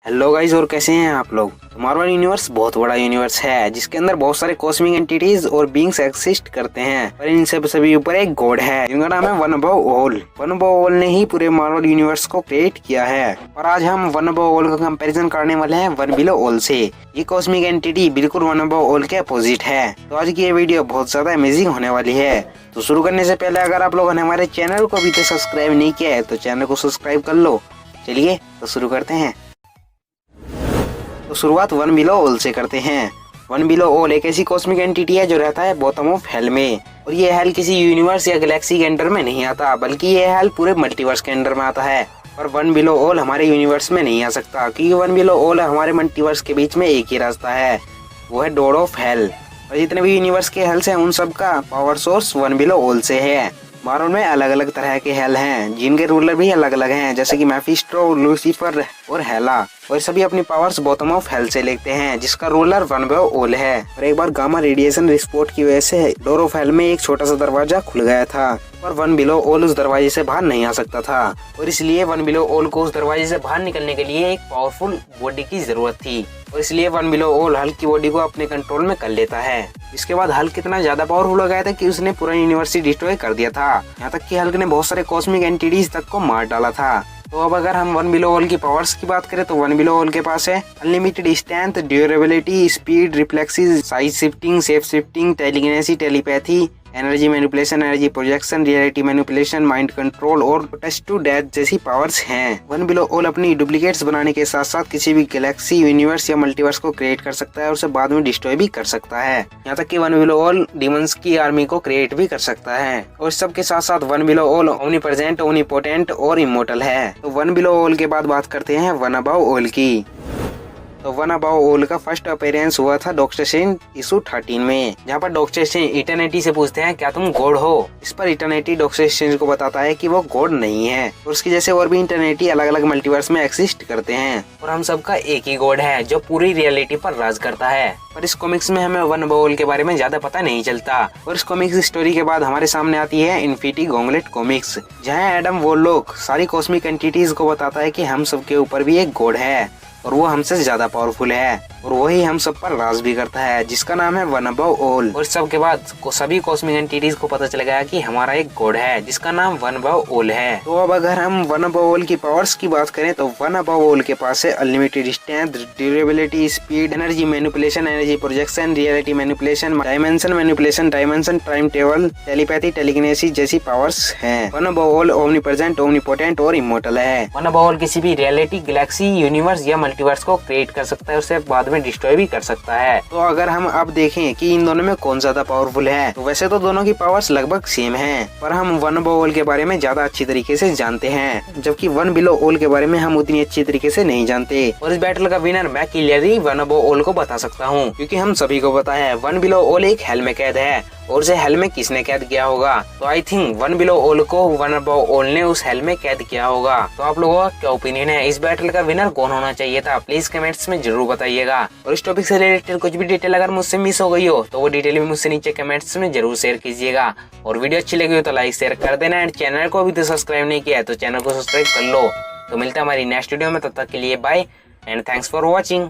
Hello guys, और कैसे हैं आप लोग। मार्वल यूनिवर्स बहुत बड़ा यूनिवर्स है जिसके अंदर बहुत सारे कॉस्मिक एंटिटीज और बीइंग्स एक्सिस्ट करते हैं, पर इन सब सभी ऊपर एक गॉड है जिनका नाम है one above all. One above all ने ही पूरे मार्वल यूनिवर्स को क्रिएट किया है। और आज हम वन अबव ऑल का कंपैरिजन करने वाले हैं वन बिलो ऑल से। ये कॉस्मिक एंटिटी बिल्कुल वन अबव ऑल के अपोजिट है। तो आज की ये वीडियो बहुत ज्यादा अमेजिंग होने वाली है। तो शुरू करने से पहले अगर आप लोगों ने हमारे चैनल को अभी तक सब्सक्राइब नहीं किया है तो चैनल को सब्सक्राइब कर लो। चलिए तो शुरू करते हैं। तो शुरुआत वन बिलो ऑल से करते हैं। वन बिलो ऑल एक ऐसी कॉस्मिक एंटिटी है जो रहता है बॉटम ऑफ हेल में। और ये हेल किसी यूनिवर्स या गैलेक्सी के अंडर में नहीं आता, बल्कि ये हेल पूरे मल्टीवर्स के अंडर में आता है। और वन बिलो ऑल हमारे यूनिवर्स में नहीं आ सकता, क्योंकि वन बिलो ऑल हमारे मल्टीवर्स के बीच में एक ही रास्ता है, वो है डोर ऑफ हेल। और जितने भी यूनिवर्स के हेल्स हैं उन सब का power source one below all से है। मार्वल में अलग अलग तरह के हेल हैं जिनके रूलर भी अलग अलग हैं, जैसे कि मेफिस्टो, लूसीफर और हेला। और सभी अपनी पावर्स बॉटम ऑफ हेल से लेते हैं, जिसका रूलर वन बिलो ऑल है। और एक बार गामा रेडिएशन विस्फोट की वजह से डोर ऑफ हेल में एक छोटा सा दरवाजा खुल गया था, पर वन बिलो ऑल उस दरवाजे से बाहर नहीं आ सकता था। और इसलिए वन बिलो ऑल को उस दरवाजे से बाहर निकलने के लिए एक पावरफुल बॉडी की जरूरत थी। और इसलिए वन बिलो ऑल हल्क की बॉडी को अपने कंट्रोल में कर लेता है। इसके बाद हल्क कितना ज्यादा पावरफुल हो गया था कि उसने पूरा यूनिवर्स डिस्ट्रॉय कर दिया था। यहाँ तक कि हल्क ने बहुत सारे कॉस्मिक एंटिटीज तक को मार डाला था। तो अब अगर हम वन बिलो ऑल की पावर्स की बात करें तो वन बिलो ऑल के पास है unlimited strength, durability, speed, reflexes, size shifting, shape shifting, telekinesis, telepathy, energy manipulation, energy projection, reality manipulation, mind control और टच टू डेथ जैसी पावर्स हैं। वन बिलो ऑल अपनी डुप्लीकेट्स बनाने के साथ साथ किसी भी गैलेक्सी, यूनिवर्स या मल्टीवर्स को क्रिएट कर सकता है और उसे बाद में डिस्ट्रॉय भी कर सकता है। यहाँ तक कि वन बिलो ऑल डीमंस की आर्मी को क्रिएट भी कर सकता है। और इस सब के साथ साथ one below all omnipresent, omnipotent और इमोर्टल है। तो वन बिलो ऑल के बाद बात करते हैं वन अबव ऑल की। तो वन अबव ऑल का फर्स्ट अपीयरेंस हुआ था डॉक्टर स्ट्रेंज इशू 13 में, जहाँ पर डॉक्टर स्ट्रेंज इटर्निटी से पूछते हैं क्या तुम गॉड हो। इस पर इटर्निटी डॉक्टर स्ट्रेंज को बताता है कि वो गॉड नहीं है और उसकी जैसे और भी इटर्निटी अलग अलग मल्टीवर्स में एक्सिस्ट करते हैं और हम सबका एक ही गॉड है जो पूरी रियलिटी पर राज करता है। पर इस कॉमिक्स में हमें वन अबव ऑल के बारे में ज्यादा पता नहीं चलता। और इस कॉमिक्स स्टोरी के बाद हमारे सामने आती है इन्फिनिटी गॉन्टलेट कॉमिक्स, जहाँ एडम वॉरलॉक सारी कॉस्मिक एंटिटीज को बताता है कि हम सबके ऊपर भी एक गॉड है और वो हमसे ज्यादा पावरफुल है और वही हम सब पर राज भी करता है, जिसका नाम है वन अबव ऑल। और सब के बाद सभी कॉस्मिक एंटिटीज को पता चल गया कि हमारा एक गॉड है जिसका नाम वन अबव ऑल है। तो अब अगर हम वन अबव ऑल की पावर्स की बात करें तो वन अबव ऑल के पास है unlimited strength, durability, speed, energy manipulation, energy projection, reality manipulation, dimension, dimension time table, telepathy, telekinesis जैसी पावर्स हैं। One above all omnipresent, omnipotent और इमोर्टल है। वन अबव ऑल किसी भी रियलिटी, गैलेक्सी, यूनिवर्स या मल्टीवर्स को क्रिएट कर सकता है, उसे बाद में डिस्ट्रॉय भी कर सकता है। तो अगर हम अब देखें कि इन दोनों में कौन ज्यादा पावरफुल है, तो वैसे तो दोनों की पावर्स लगभग सेम हैं, पर हम वन अबव ऑल के बारे में ज्यादा अच्छी तरीके से जानते हैं, जबकि वन बिलो ऑल के बारे में हम उतनी अच्छी तरीके से नहीं जानते। और इस बैटल का विनर मैं क्लियरली वन अबव ऑल को बता सकता हूँ, क्योंकि हम सभी को पता है वन बिलो ऑल एक हेल में कैद है और उसे हेल में किसने कैद किया होगा। तो I think one below all को वन अबव ऑल ने उस हेल में कैद किया होगा। तो आप लोगों का क्या ओपिनियन है, इस बैटल का विनर कौन होना चाहिए था, प्लीज कमेंट्स में जरूर बताइएगा। और इस टॉपिक से रिलेटेड कुछ भी डिटेल अगर मुझसे मिस हो गई हो तो वो डिटेल भी मुझसे नीचे कमेंट्स में जरूर शेयर कीजिएगा। और वीडियो अच्छी लगी हो तो लाइक शेयर कर देना एंड चैनल को अभी तो सब्सक्राइब नहीं किया है तो चैनल को सब्सक्राइब कर लो। तो मिलता है हमारी नेक्स्ट वीडियो में, तब तक के लिए bye and thanks for watching.